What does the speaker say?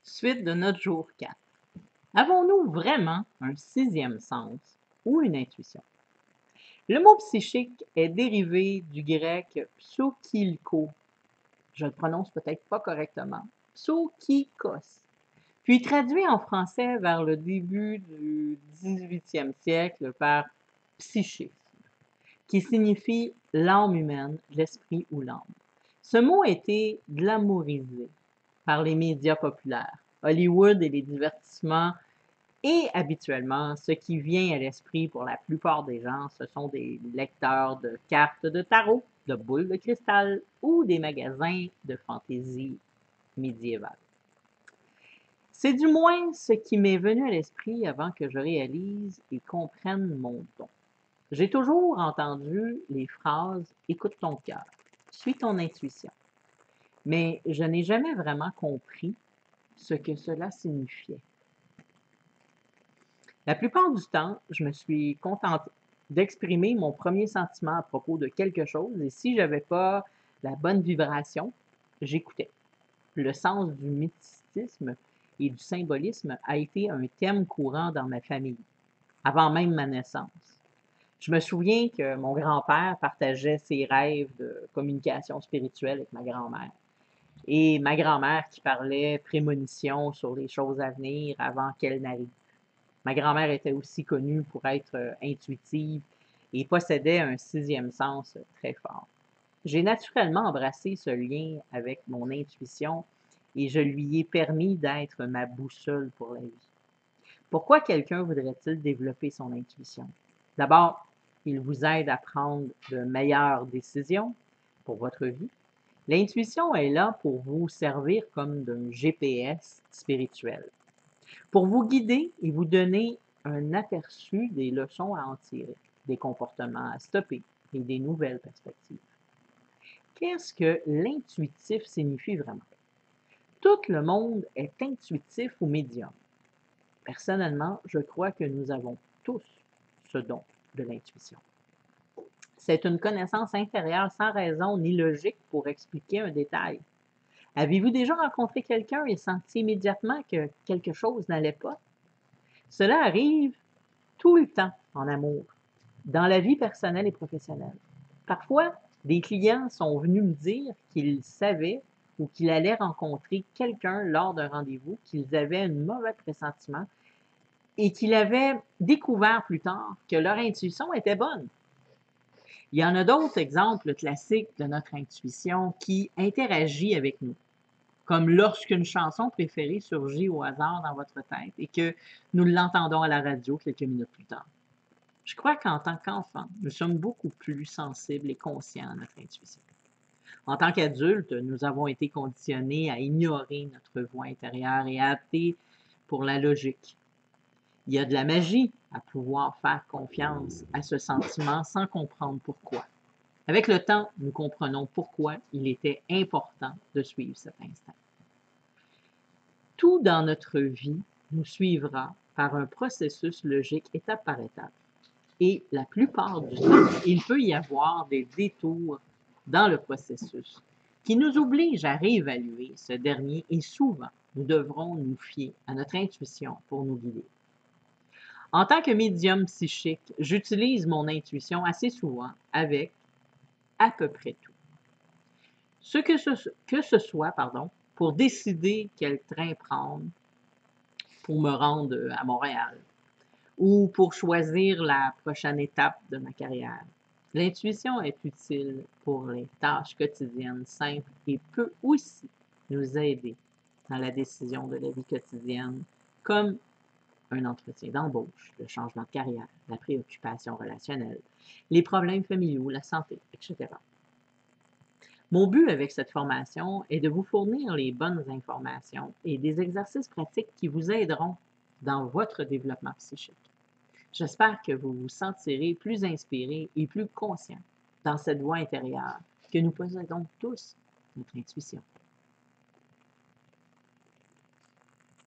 Suite de notre jour 4. Avons-nous vraiment un sixième sens ou une intuition? Le mot psychique est dérivé du grec psychilko, je le prononce peut-être pas correctement, psychikos, puis traduit en français vers le début du 18e siècle par psychisme, qui signifie l'âme humaine, l'esprit ou l'âme. Ce mot a été glamourisé par les médias populaires, Hollywood et les divertissements. Et habituellement, ce qui vient à l'esprit pour la plupart des gens, ce sont des lecteurs de cartes de tarot, de boules de cristal ou des magasins de fantaisie médiévale. C'est du moins ce qui m'est venu à l'esprit avant que je réalise et comprenne mon don. J'ai toujours entendu les phrases « écoute ton cœur »,« suis ton intuition », mais je n'ai jamais vraiment compris ce que cela signifiait. La plupart du temps, je me suis contentée d'exprimer mon premier sentiment à propos de quelque chose et si je n'avais pas la bonne vibration, j'écoutais. Le sens du mysticisme et du symbolisme a été un thème courant dans ma famille, avant même ma naissance. Je me souviens que mon grand-père partageait ses rêves de communication spirituelle avec ma grand-mère. Et ma grand-mère qui parlait prémonition sur les choses à venir avant qu'elles n'arrivent. Ma grand-mère était aussi connue pour être intuitive et possédait un sixième sens très fort. J'ai naturellement embrassé ce lien avec mon intuition et je lui ai permis d'être ma boussole pour la vie. Pourquoi quelqu'un voudrait-il développer son intuition? D'abord, il vous aide à prendre de meilleures décisions pour votre vie. L'intuition est là pour vous servir comme d'un GPS spirituel, pour vous guider et vous donner un aperçu des leçons à en tirer, des comportements à stopper et des nouvelles perspectives. Qu'est-ce que l'intuitif signifie vraiment? Tout le monde est intuitif ou médium. Personnellement, je crois que nous avons tous ce don de l'intuition. C'est une connaissance intérieure sans raison ni logique pour expliquer un détail. Avez-vous déjà rencontré quelqu'un et senti immédiatement que quelque chose n'allait pas? Cela arrive tout le temps en amour, dans la vie personnelle et professionnelle. Parfois, des clients sont venus me dire qu'ils savaient ou qu'ils allaient rencontrer quelqu'un lors d'un rendez-vous, qu'ils avaient un mauvais pressentiment et qu'ils avaient découvert plus tard que leur intuition était bonne. Il y en a d'autres exemples classiques de notre intuition qui interagit avec nous, comme lorsqu'une chanson préférée surgit au hasard dans votre tête et que nous l'entendons à la radio quelques minutes plus tard. Je crois qu'en tant qu'enfant, nous sommes beaucoup plus sensibles et conscients à notre intuition. En tant qu'adultes, nous avons été conditionnés à ignorer notre voix intérieure et à opter pour la logique. Il y a de la magie à pouvoir faire confiance à ce sentiment sans comprendre pourquoi. Avec le temps, nous comprenons pourquoi il était important de suivre cet instinct. Tout dans notre vie nous suivra par un processus logique étape par étape. Et la plupart du temps, il peut y avoir des détours dans le processus qui nous obligent à réévaluer ce dernier et souvent, nous devrons nous fier à notre intuition pour nous guider. En tant que médium psychique, j'utilise mon intuition assez souvent avec à peu près tout. Que ce soit pour décider quel train prendre pour me rendre à Montréal ou pour choisir la prochaine étape de ma carrière. L'intuition est utile pour les tâches quotidiennes simples et peut aussi nous aider dans la décision de la vie quotidienne, comme un entretien d'embauche, le changement de carrière, la préoccupation relationnelle, les problèmes familiaux, la santé, etc. Mon but avec cette formation est de vous fournir les bonnes informations et des exercices pratiques qui vous aideront dans votre développement psychique. J'espère que vous vous sentirez plus inspiré et plus conscient dans cette voie intérieure que nous possédons tous, notre intuition.